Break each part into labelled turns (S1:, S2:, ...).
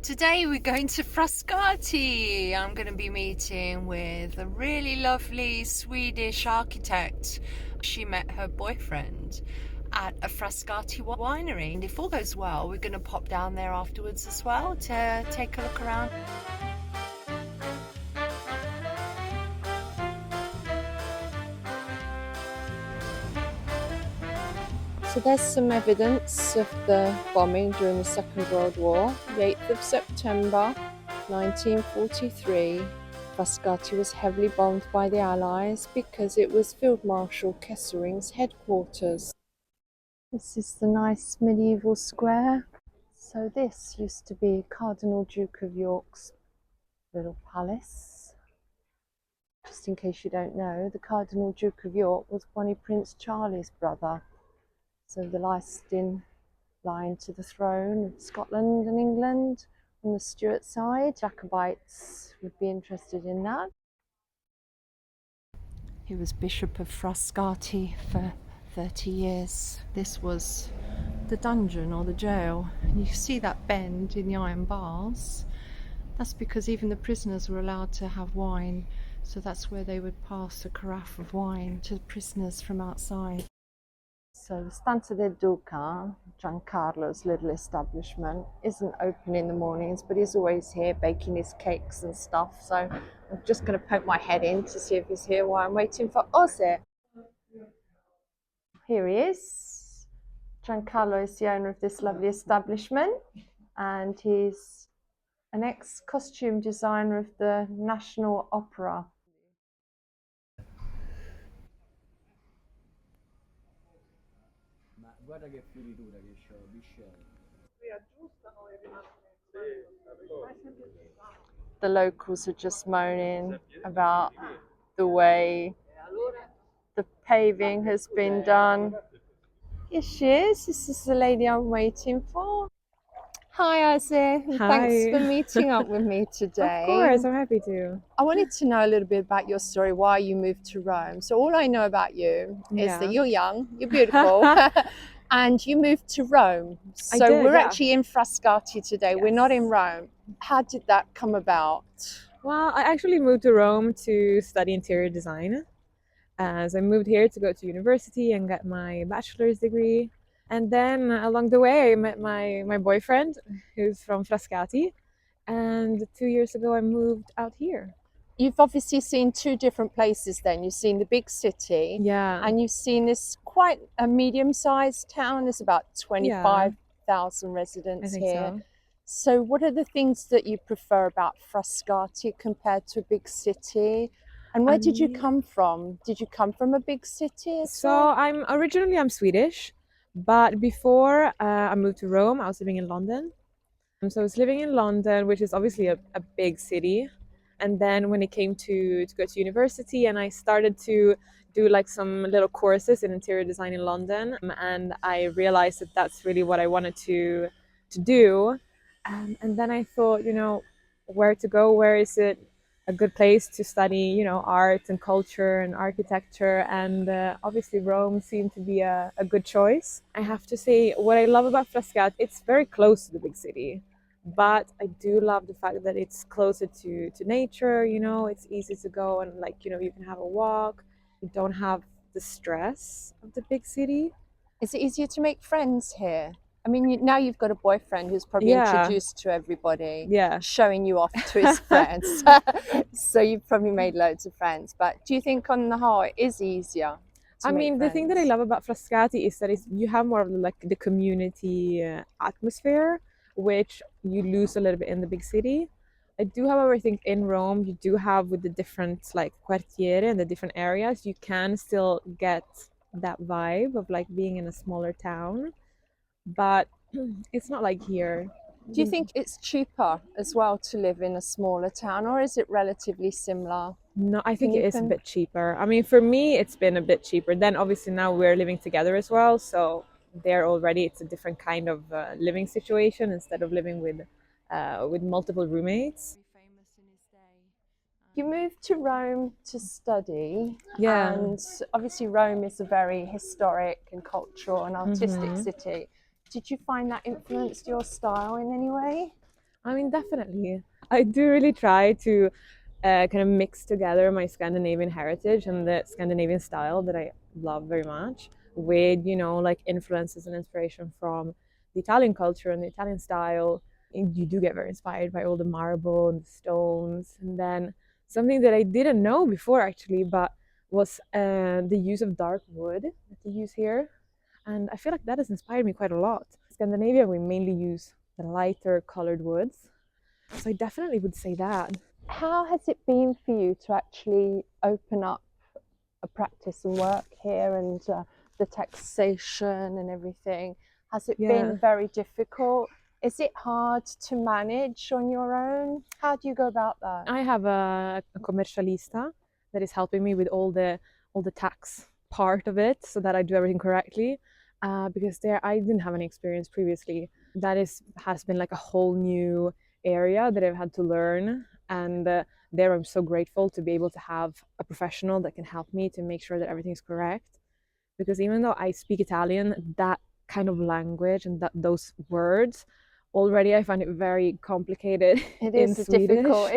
S1: Today we're going to Frascati. I'm going to be meeting with a really lovely Swedish architect. She met her boyfriend at a Frascati winery, and if all goes well, we're going to pop down there afterwards as well to take a look around. So there's some evidence of the bombing during the Second World War. The 8th of September 1943, Frascati was heavily bombed by the Allies because it was Field Marshal Kesselring's headquarters. This is the nice medieval square. So this used to be Cardinal Duke of York's little palace. Just in case you don't know, the Cardinal Duke of York was Bonnie Prince Charlie's brother. So the last in line to the throne of Scotland and England on the Stuart side. Jacobites would be interested in that. He was Bishop of Frascati for 30 years. This was the dungeon or the jail. And you see that bend in the iron bars. That's because even the prisoners were allowed to have wine. So that's where they would pass a carafe of wine to the prisoners from outside. So the Stanza del Duca, Giancarlo's little establishment, isn't open in the mornings, but he's always here baking his cakes and stuff. So I'm just going to poke my head in to see if he's here while I'm waiting for Åse. Here he is. Giancarlo is the owner of this lovely establishment, and he's an ex-costume designer of the National Opera.
S2: Guarda che fioritura che c'ho, bisceglie.
S1: The locals are just moaning about the way the paving has been done. Here she is. This is the lady I'm waiting for. Hi, Ozzy.
S3: Hi.
S1: Thanks for meeting up with me today.
S3: Of course, I'm happy to.
S1: I wanted to know a little bit about your story, why you moved to Rome. So all I know about you is that you're young, you're beautiful, and you moved to Rome. So we're actually in Frascati today. We're not in Rome. How did that come about?
S3: Well, I actually moved to Rome to study interior design. So I moved here to go to university and get my bachelor's degree. And then along the way, I met my boyfriend, who's from Frascati. And 2 years ago, I moved out here.
S1: You've obviously seen two different places then. You've seen the big city, and you've seen this quite a medium-sized town. There's about 25,000 residents here. So what are the things that you prefer about Frascati compared to a big city? And where did you come from? Did you come from a big city?
S3: I'm originally Swedish, but before I moved to Rome, I was living in London. So I was living in London, which is obviously a big city. And then when it came to go to university, and I started to do like some little courses in interior design in London, and I realized that that's really what I wanted to do. And then I thought, where to go? Where is it a good place to study, art and culture and architecture? And obviously Rome seemed to be a good choice. I have to say, what I love about Frascati, it's very close to the big city. But I do love the fact that it's closer to nature, it's easy to go and you can have a walk. You don't have the stress of the big city.
S1: Is it easier to make friends here? I mean, now you've got a boyfriend who's probably introduced to everybody, showing you off to his friends. So you've probably made loads of friends. But do you think on the whole it is easier?
S3: The thing that I love about Frascati is that you have more of the community atmosphere, which you lose a little bit in the big city. I do, however, think in Rome you do have, with the different quartiere and the different areas, you can still get that vibe of being in a smaller town, but it's not like here.
S1: Do you think it's cheaper as well to live in a smaller town, or is it relatively similar?
S3: No, I think it is a bit cheaper. I mean, for me, it's been a bit cheaper. Then obviously now we're living together as well, so there already it's a different kind of living situation instead of living with multiple roommates.
S1: You moved to Rome to study, and obviously Rome is a very historic and cultural and artistic city. Did you find that influenced your style in any way?
S3: I mean, definitely. I do really try to kind of mix together my Scandinavian heritage and the Scandinavian style that I love very much with, like influences and inspiration from the Italian culture and the Italian style. You do get very inspired by all the marble and the stones. And then something that I didn't know before actually, but was the use of dark wood that they use here. And I feel like that has inspired me quite a lot. In Scandinavia, we mainly use the lighter colored woods. So I definitely would say that.
S1: How has it been for you to actually open up a practice and work here, and the taxation and everything? Has it been very difficult? Is it hard to manage on your own? How do you go about that?
S3: I have a commercialista that is helping me with all the tax part of it, so that I do everything correctly. Because there I didn't have any experience previously. That has been like a whole new area that I've had to learn, and there I'm so grateful to be able to have a professional that can help me to make sure that everything's correct. Because even though I speak Italian, that kind of language and those words already I find it very complicated
S1: It
S3: in
S1: is
S3: Swedish.
S1: difficult.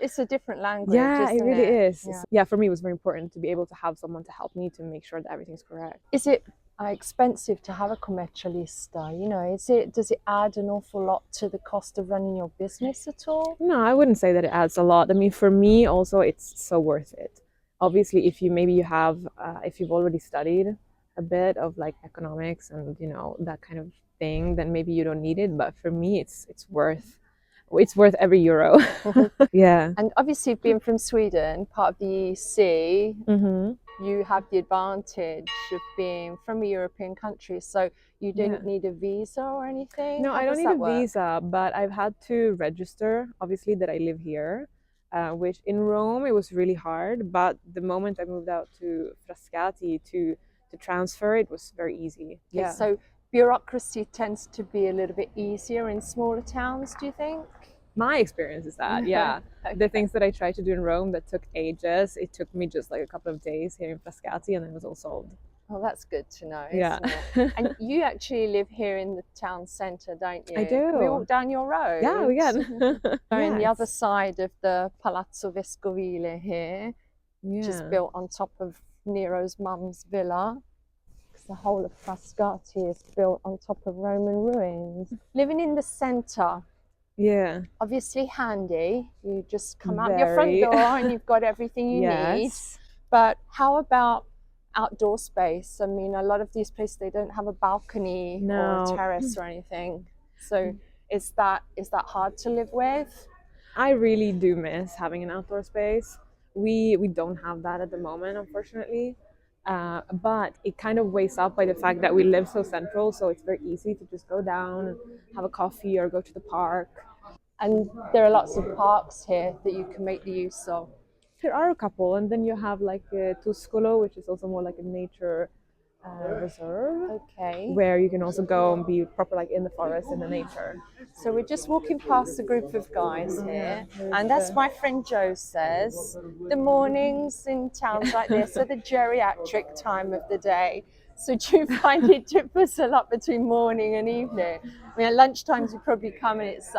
S1: It's a different language.
S3: Yeah, it
S1: isn't
S3: really
S1: it?
S3: is.
S1: Yeah.
S3: Yeah, for me, it was very important to be able to have someone to help me to make sure that everything's correct.
S1: Is it expensive to have a commercialista? You know, does it add an awful lot to the cost of running your business at all?
S3: No, I wouldn't say that it adds a lot. I mean, for me, also, it's so worth it. Obviously, if if you've already studied a bit of like economics and that kind of thing, then maybe you don't need it. But for me, it's worth every euro. Yeah.
S1: And obviously, being from Sweden, part of the EC, you have the advantage of being from a European country, so you didn't need a visa or anything?
S3: No,
S1: How
S3: I don't
S1: does
S3: need
S1: that
S3: a
S1: work?
S3: visa, but I've had to register, obviously, that I live here, which in Rome it was really hard. But the moment I moved out to Frascati to transfer, it was very easy.
S1: Okay, so bureaucracy tends to be a little bit easier in smaller towns, do you think?
S3: My experience is that, yeah. The things that I tried to do in Rome that took ages, it took me just like a couple of days here in Frascati, and then it was all solved.
S1: Well, that's good to know,
S3: Yeah.
S1: isn't it? And you actually live here in the town centre, don't you?
S3: I do.
S1: Can we walk down your road?
S3: Yeah, we can.
S1: We're in the other
S3: it's-
S1: side of the Palazzo Vescovile here, which is
S3: Yeah.
S1: built on top of Nero's mum's villa. Because the whole of Frascati is built on top of Roman ruins. Living in the centre,
S3: Yeah.
S1: obviously handy. You just come out your front
S3: Very.
S1: door and you've got everything you need.
S3: Yes.
S1: But how about outdoor space? I mean, a lot of these places, they don't have a balcony or
S3: No.
S1: a terrace or anything. So is that hard to live with?
S3: I really do miss having an outdoor space. We don't have that at the moment, unfortunately. But it kind of weighs up by the fact that we live so central, so it's very easy to just go down and have a coffee or go to the park.
S1: And there are lots of parks here that you can make the use of.
S3: There are a couple, and then you have like Tuscolo, which is also more like a nature reserve,
S1: Okay.
S3: where you can also go and be proper like in the forest in the nature.
S1: So we're just walking past a group of guys here, and as my friend Joe says, the mornings in towns like this are the geriatric time of the day. So do you find it differs a lot between morning and evening? I mean, at lunchtimes you probably come and it's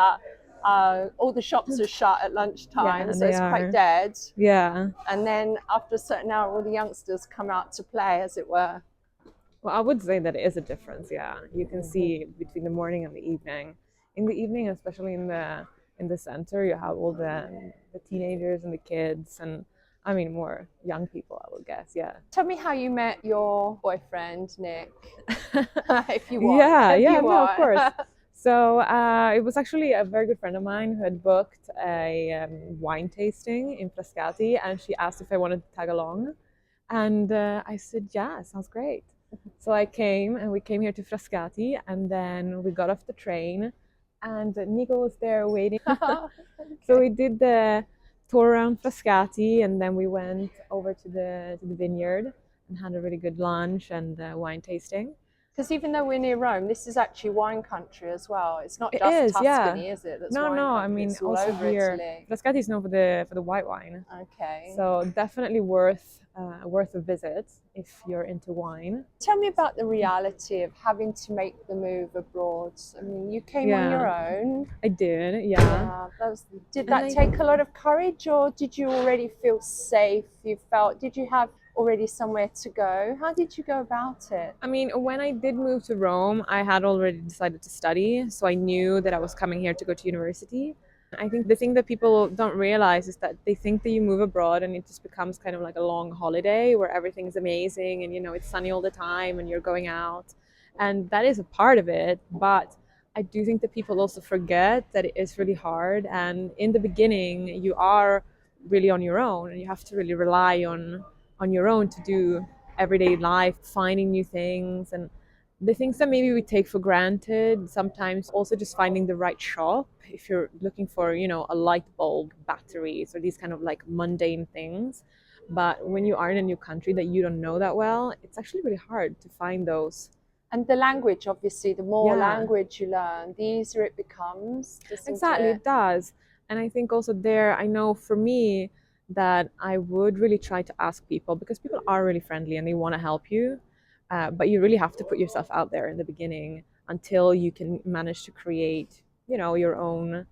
S1: all the shops are shut at lunchtime,
S3: Yeah,
S1: so
S3: they
S1: it's quite
S3: are.
S1: dead.
S3: Yeah.
S1: And then after a certain hour, all the youngsters come out to play, as it were.
S3: Well, I would say that it is a difference. Yeah, you can see between the morning and the evening. In the evening, especially in the center, you have all the teenagers and the kids, and I mean more young people, I would guess. Yeah.
S1: Tell me how you met your boyfriend, Nick, if you want.
S3: Yeah,
S1: if
S3: yeah,
S1: you
S3: no,
S1: want.
S3: of course. So it was actually a very good friend of mine who had booked a wine tasting in Frascati, and she asked if I wanted to tag along, and I said, yeah, sounds great. So I came, and we came here to Frascati, and then we got off the train, and Nico was there waiting. So we did the tour around Frascati, and then we went over to the vineyard and had a really good lunch and wine tasting.
S1: Because even though we're near Rome, this is actually wine country as well. It's not
S3: It
S1: just
S3: is, yeah.
S1: Tuscany, is it? That's
S3: No,
S1: wine
S3: no. I
S1: country.
S3: mean,
S1: It's all
S3: also
S1: over
S3: here,
S1: Italy.
S3: Frascati is known for the white wine.
S1: Okay.
S3: So definitely worth a visit if you're into wine.
S1: Tell me about the reality of having to make the move abroad. I mean, you came on your own.
S3: I did, yeah.
S1: Did that take a lot of courage, or did you already feel safe? Did you have already somewhere to go? How did you go about it?
S3: I mean, when I did move to Rome, I had already decided to study, so I knew that I was coming here to go to university. I think the thing that people don't realize is that they think that you move abroad and it just becomes kind of like a long holiday where everything's amazing and it's sunny all the time and you're going out. And that is a part of it, but I do think that people also forget that it is really hard, and in the beginning you are really on your own and you have to really rely on your own to do everyday life, finding new things, and the things that maybe we take for granted, sometimes also just finding the right shop if you're looking for a light bulb, batteries, or these kind of like mundane things. But when you are in a new country that you don't know that well, it's actually really hard to find those.
S1: And the language, obviously, the more
S3: Yeah.
S1: language you learn, the easier it becomes.
S3: Exactly, it does. And I think also there, I know for me that I would really try to ask people, because people are really friendly and they want to help you. But you really have to put yourself out there in the beginning until you can manage to create, your own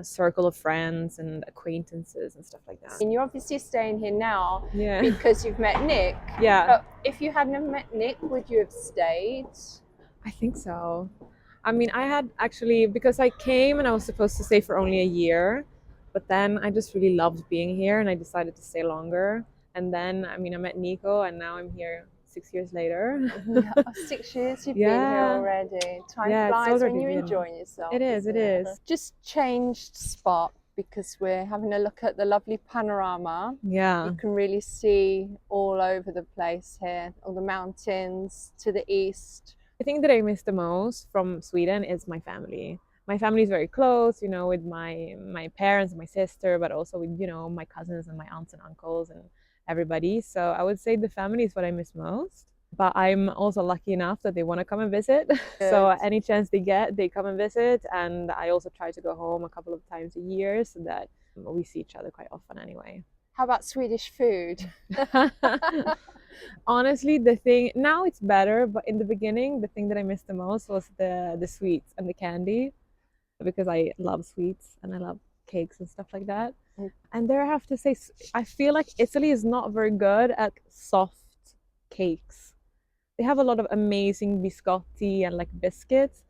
S3: circle of friends and acquaintances and stuff like that.
S1: And you're obviously staying here now
S3: Yeah.
S1: because you've met Nick.
S3: Yeah.
S1: But if you hadn't have met Nick, would you have stayed?
S3: I think so. I mean, I had actually, because I came and I was supposed to stay for only a year, but then I just really loved being here and I decided to stay longer. And then, I mean, I met Nico and now I'm here 6 years later.
S1: Yeah, 6 years you've been here already. Time flies when you're enjoying yourself.
S3: It is.
S1: Just changed spot because we're having a look at the lovely panorama.
S3: Yeah.
S1: You can really see all over the place here, all the mountains to the east.
S3: The thing that I miss the most from Sweden is my family. My family is very close, with my parents and my sister, but also with, my cousins and my aunts and uncles and everybody. So I would say the family is what I miss most. But I'm also lucky enough that they want to come and visit. So any chance they get, they come and visit. And I also try to go home a couple of times a year so that we see each other quite often anyway.
S1: How about Swedish food?
S3: Honestly, the thing now it's better, but in the beginning, the thing that I missed the most was the sweets and the candy, because I love sweets and I love cakes and stuff like that. And there I have to say, I feel like Italy is not very good at soft cakes. They have a lot of amazing biscotti and like biscuits.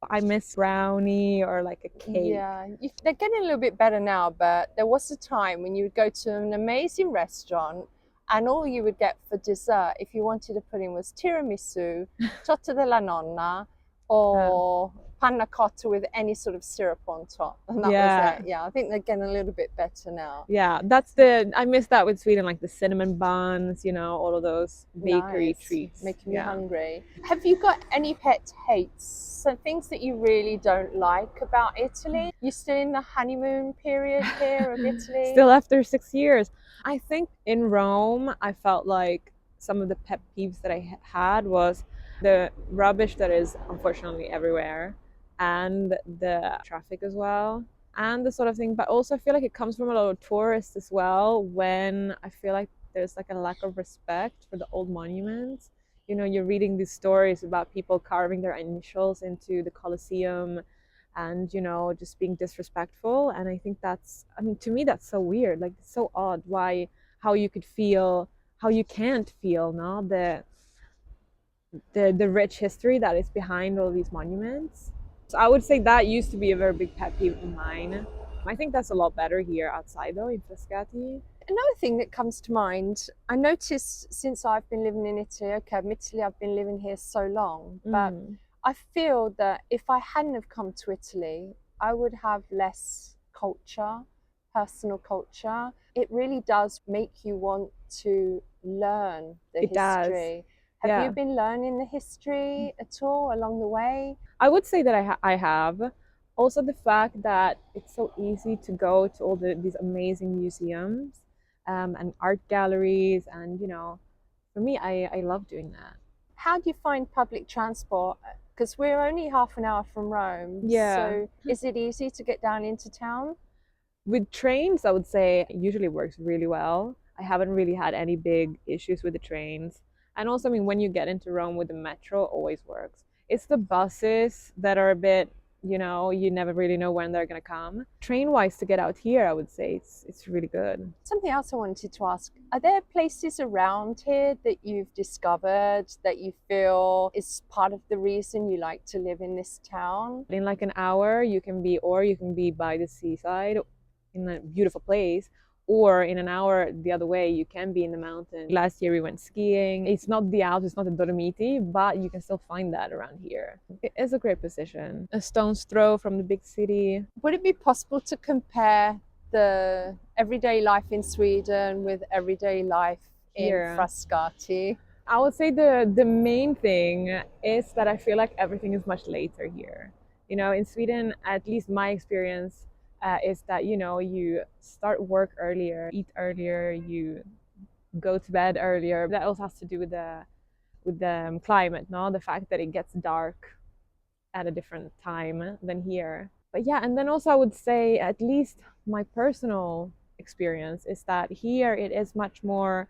S3: I miss brownie or like a cake.
S1: Yeah, they're getting a little bit better now, but there was a time when you would go to an amazing restaurant and all you would get for dessert, if you wanted to put in, was tiramisu, torta della nonna, or panna cotta with any sort of syrup on top. And that was it. Yeah, I think they're getting a little bit better now.
S3: Yeah, I miss that with Sweden, like the cinnamon buns, all of those bakery treats.
S1: Making me hungry. Have you got any pet hates? So things that you really don't like about Italy? You're still in the honeymoon period here of Italy?
S3: Still after 6 years. I think in Rome, I felt like some of the pet peeves that I had was the rubbish that is unfortunately everywhere, and the traffic as well, and the sort of thing. But also I feel like it comes from a lot of tourists as well, when I feel like there's like a lack of respect for the old monuments. You're reading these stories about people carving their initials into the Colosseum and, just being disrespectful. And I think to me, that's so weird. Like, it's so odd how you can't feel, no? The rich history that is behind all these monuments. So I would say that used to be a very big pet peeve of mine. I think that's a lot better here outside though, in Frascati.
S1: Another thing that comes to mind, I noticed since I've been living in Italy, admittedly I've been living here so long, but I feel that if I hadn't have come to Italy, I would have less culture, personal culture. It really does make you want to learn the history. Have you been learning the history at all along the way?
S3: I would say that I have. Also the fact that it's so easy to go to all these amazing museums and art galleries, and for me, I love doing that.
S1: How do you find public transport? Because we're only half an hour from Rome.
S3: Yeah.
S1: So is it easy to get down into town?
S3: With trains, I would say it usually works really well. I haven't really had any big issues with the trains. And also, I mean, when you get into Rome with the metro, always works. It's the buses that are a bit, you never really know when they're gonna come. Train-wise, to get out here, I would say it's really good.
S1: Something else I wanted to ask, are there places around here that you've discovered that you feel is part of the reason you like to live in this town?
S3: In like an hour, you can be by the seaside in a beautiful place, or in an hour the other way, you can be in the mountain. Last year we went skiing. It's not the Alps, it's not the Dolomiti, but you can still find that around here. It is a great position. A stone's throw from the big city.
S1: Would it be possible to compare the everyday life in Sweden with everyday life in
S3: Here.
S1: Frascati?
S3: I would say the main thing is that I feel like everything is much later here. In Sweden, at least my experience, is that you start work earlier, eat earlier, you go to bed earlier. That also has to do with the climate, no? The fact that it gets dark at a different time than here. But yeah, and then also I would say, at least my personal experience is that here it is much more.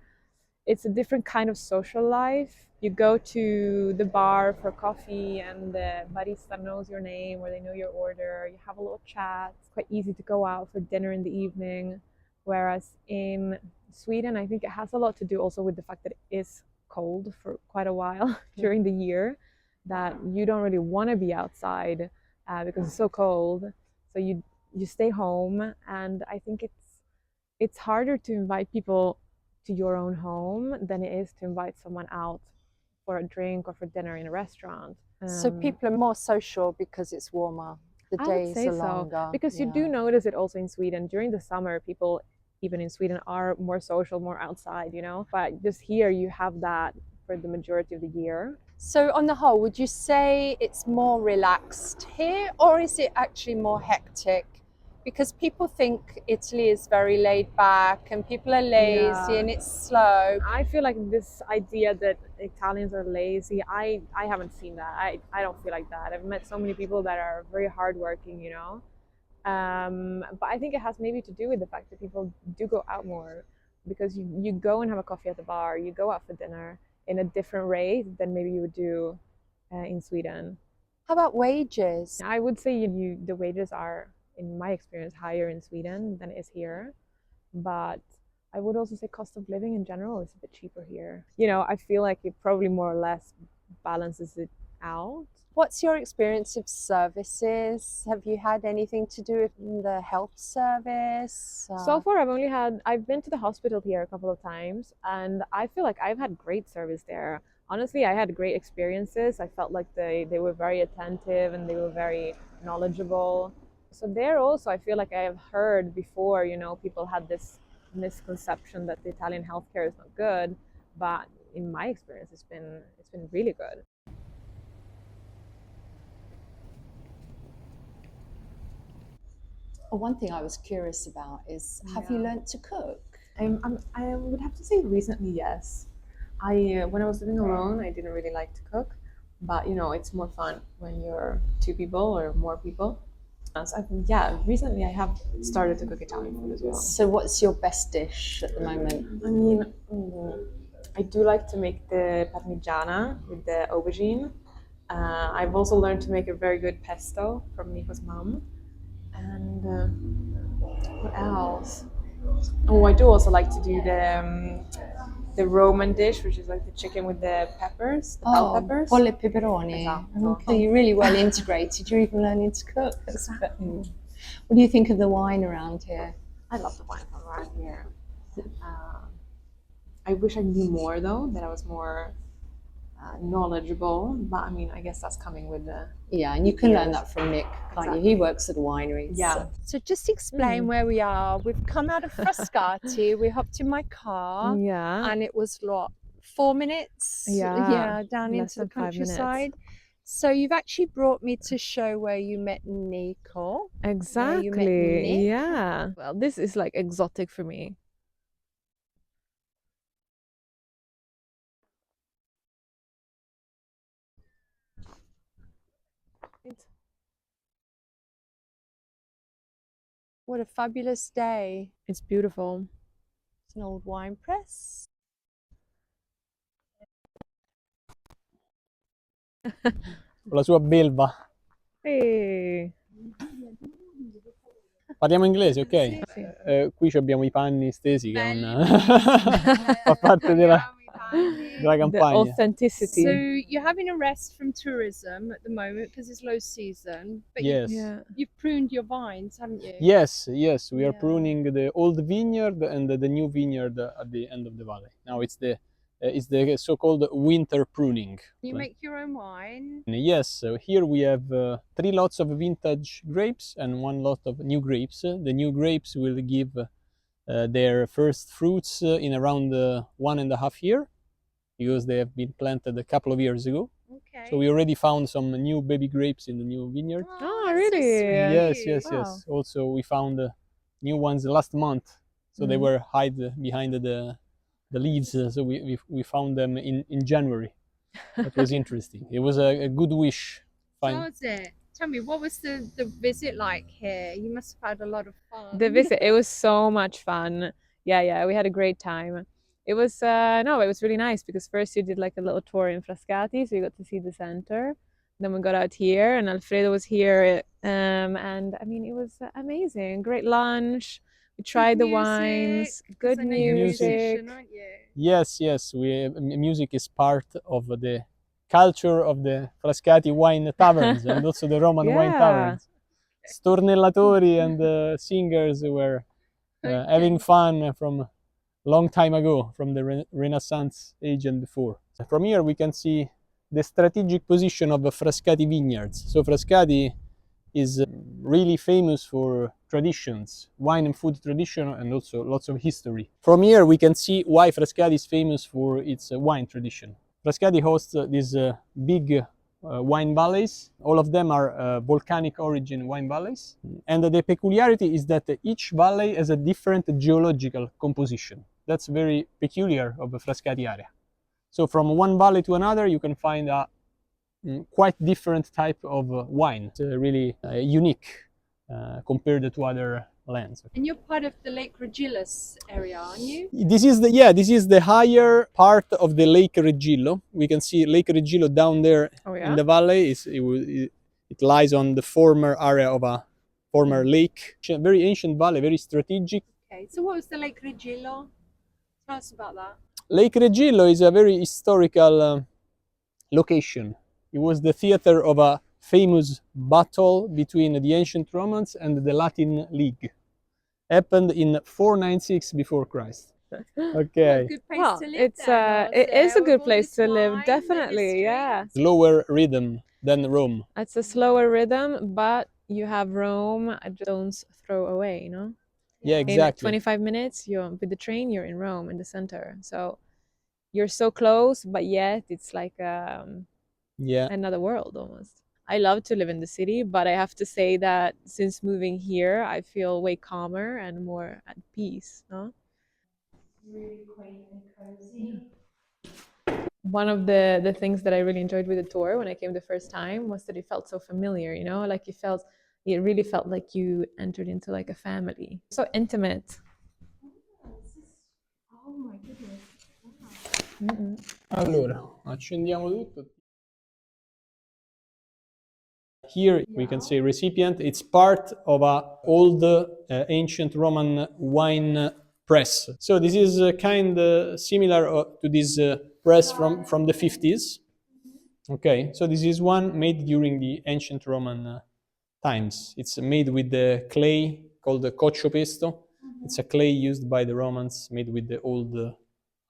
S3: It's a different kind of social life. You go to the bar for coffee and the barista knows your name or they know your order. You have a little chat. It's quite easy to go out for dinner in the evening. Whereas in Sweden, I think it has a lot to do also with the fact that it is cold for quite a while during the year, that you don't really want to be outside because it's so cold. So you stay home, and I think it's harder to invite people to your own home than it is to invite someone out for a drink or for dinner in a restaurant.
S1: So people are more social because it's warmer. The
S3: I would
S1: days
S3: say
S1: are
S3: so,
S1: longer.
S3: because you do notice it also in Sweden. During the summer, people, even in Sweden, are more social, more outside, But just here, you have that for the majority of the year.
S1: So on the whole, would you say it's more relaxed here, or is it actually more hectic? Because people think Italy is very laid back and people are lazy and it's slow.
S3: I feel like this idea that Italians are lazy, I haven't seen that. I don't feel like that. I've met so many people that are very hardworking, But I think it has maybe to do with the fact that people do go out more, because you go and have a coffee at the bar, you go out for dinner in a different rate than maybe you would do in Sweden.
S1: How about wages?
S3: I would say the wages are, in my experience, higher in Sweden than it is here. But I would also say cost of living in general is a bit cheaper here. I feel like it probably more or less balances it out.
S1: What's your experience of services? Have you had anything to do with the health service?
S3: So far, I've been to the hospital here a couple of times, and I feel like I've had great service there. Honestly, I had great experiences. I felt like they were very attentive and they were very knowledgeable. So there also, I feel like I have heard before, people had this misconception that the Italian healthcare is not good, but in my experience, it's been really good.
S1: One thing I was curious about is, have you learnt to cook?
S3: I would have to say recently, yes. When I was living alone, I didn't really like to cook, but it's more fun when you're two people or more people. So recently I have started to cook Italian food as well.
S1: So what's your best dish at the moment?
S3: I mean, I do like to make the parmigiana with the aubergine. I've also learned to make a very good pesto from Nico's mom. And what else? Oh, I do also like to do the Roman dish, which is like the chicken with the peppers, the bell peppers.
S1: Polle e peperoni.
S3: Esatto.
S1: Okay, you're really well integrated. You're even learning to cook. What do you think of the wine around here?
S3: I love the wine from around here. I wish I knew more, though, that I was more knowledgeable. But I mean, I guess that's coming with the...
S1: Yeah, and you can learn that from Nick, can't you? He works at a winery.
S3: Yeah.
S1: So just explain where we are. We've come out of Frascati. We hopped in my car.
S3: Yeah.
S1: And it was, 4 minutes?
S3: Yeah.
S1: Down
S3: Less
S1: into the
S3: than 5 minutes.
S1: countryside. So you've actually brought me to show where you met Nico.
S3: Exactly.
S1: Where you met Nick.
S3: Yeah. Well, this is like exotic for me.
S1: What a fabulous day.
S3: It's beautiful.
S1: It's an old wine press.
S2: Con la sua belva.
S3: Hey.
S2: Parliamo inglese, ok?
S3: Sì.
S2: Qui abbiamo i panni stesi che è un...
S1: Belli.
S2: fa parte della
S3: The
S2: campagna.
S3: authenticity.
S1: So you're having a rest from tourism at the moment because it's low season, but
S2: Yes.
S3: Yeah.
S1: you've pruned your vines, haven't you?
S2: Yes, we are
S1: Yeah.
S2: pruning the old vineyard and the new vineyard at the end of the valley. Now it's the so-called winter pruning.
S1: You make your own wine.
S2: Yes, so here we have 3 lots of vintage grapes and 1 lot of new grapes. The new grapes will give their first fruits in around 1.5 years because they have been planted a couple of years ago.
S1: Okay.
S2: So we already found some new baby grapes in the new vineyard.
S3: Oh,
S1: that's so
S3: really?
S1: sweet.
S2: Yes.
S3: Wow.
S2: Also, we found new ones last month. So they were hide behind the leaves. So we found them in January. That was interesting. It was a good wish.
S1: How was it? Tell me, what was the visit like here? You must have had a lot of fun.
S3: The visit, it was so much fun. Yeah, we had a great time. It was no, it was really nice because first you did like a little tour in Frascati, so you got to see the center. Then we got out here, and Alfredo was here, and I mean it was amazing. Great lunch. We tried the wines. Good
S1: 'Cause I know you're a
S3: music.
S1: musician, aren't you?
S2: Yes. Music is part of the culture of the Frascati wine taverns and also the Roman wine
S3: Yeah.
S2: taverns. Stornellatori and singers were having fun from long time ago, from the Renaissance age and before. From here we can see the strategic position of the Frascati vineyards. So Frascati is really famous for traditions, wine and food tradition, and also lots of history. From here we can see why Frascati is famous for its wine tradition. Frascati hosts these big wine valleys. All of them are volcanic origin wine valleys. And the peculiarity is that each valley has a different geological composition. That's very peculiar of the Frascati area. So from one valley to another, you can find a quite different type of wine. It's really unique compared to other lands.
S1: And you're part of the Lake Regillus area, aren't you?
S2: This is the higher part of the Lake Regillo. We can see Lake Regillo down there in the valley. It lies on the former area of a former lake. Very ancient valley, very strategic.
S1: Okay, so what was the Lake Regillo? Tell us about that.
S2: Lake Regillo is a very historical location. It was the theater of a famous battle between the ancient Romans and the Latin League. Happened in 496 before Christ. Okay.
S1: Good place
S3: Well,
S1: to live
S3: it's
S1: then,
S3: it is a
S1: with
S3: good
S1: all
S3: place
S1: this
S3: to live,
S1: wine, the
S3: definitely.
S1: history.
S3: Yeah.
S2: Slower rhythm than Rome.
S3: It's a slower rhythm, but you have Rome a stone's throw away, you know?
S2: Yeah,
S3: In
S2: exactly.
S3: 25 minutes, you're with the train, you're in Rome in the center. So you're so close, but yet it's like
S2: Yeah.
S3: another world almost. I love to live in the city, but I have to say that since moving here, I feel way calmer and more at peace, no?
S1: Really quaint and cozy.
S3: One of the things that I really enjoyed with the tour when I came the first time was that it felt so familiar, you know, like it really felt like you entered into like a family. So intimate.
S1: Oh my goodness.
S3: Mm-mm.
S2: Allora, accendiamo tutto. Here we can say recipient. It's part of a old ancient Roman wine press. So this is kind of similar to this press from the 50s. Okay, so this is one made during the ancient Roman times. It's made with the clay called the coccio pesto. It's a clay used by the Romans, made with the old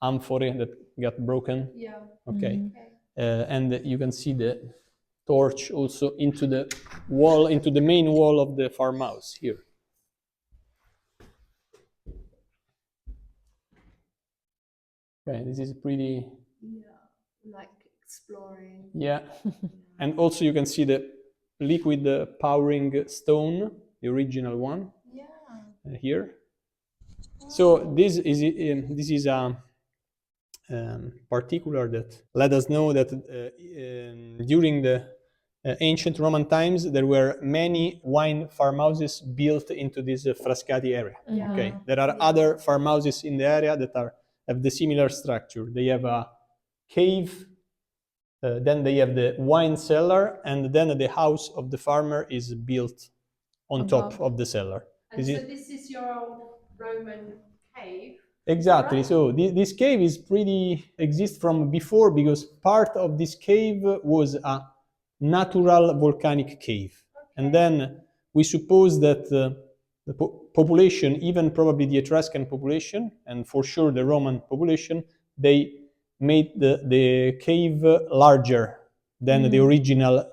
S2: amphorae that got broken.
S1: Yeah.
S2: Okay. And you can see the torch also into the wall, into the main wall of the farmhouse here. Okay, this is pretty.
S1: Yeah. Like exploring.
S2: Yeah. And also you can see the liquid powering stone, the original one.
S1: Yeah.
S2: Here. So this is a particular that let us know that during the ancient Roman times, there were many wine farmhouses built into this Frascati area.
S1: Yeah.
S2: Okay, there are other farmhouses in the area that have the similar structure. They have a cave, then they have the wine cellar, and then the house of the farmer is built on top of the cellar.
S1: And so this is your old Roman cave?
S2: Exactly.
S1: Right.
S2: So this cave is exists from before, because part of this cave was a natural volcanic cave. And then we suppose that the population, even probably the Etruscan population, and for sure the Roman population, they made the cave larger than the original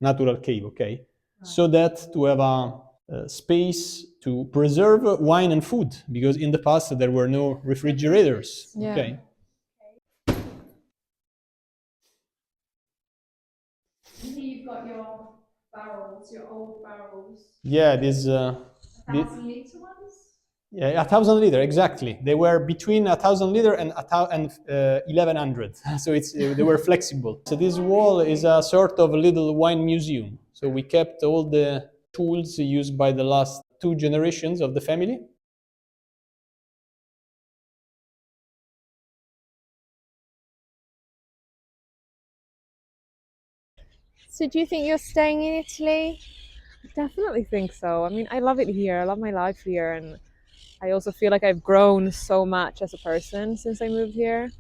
S2: natural cave, okay? So that to have a space to preserve wine and food, because in the past there were no refrigerators.
S1: Yeah.
S2: Okay.
S1: And here you've got your barrels, your old barrels.
S2: Yeah, these
S1: 1,000-litre ones?
S2: yeah, 1,000 liter, exactly. They were between 1,000 liter and 1,100. So they were flexible. So this wall is a sort of a little wine museum. So we kept all the tools used by the last 2 generations of the family.
S1: So do you think you're staying in Italy?
S3: Definitely think so. I mean, I love it here. I love my life here, and I also feel like I've grown so much as a person since I moved here.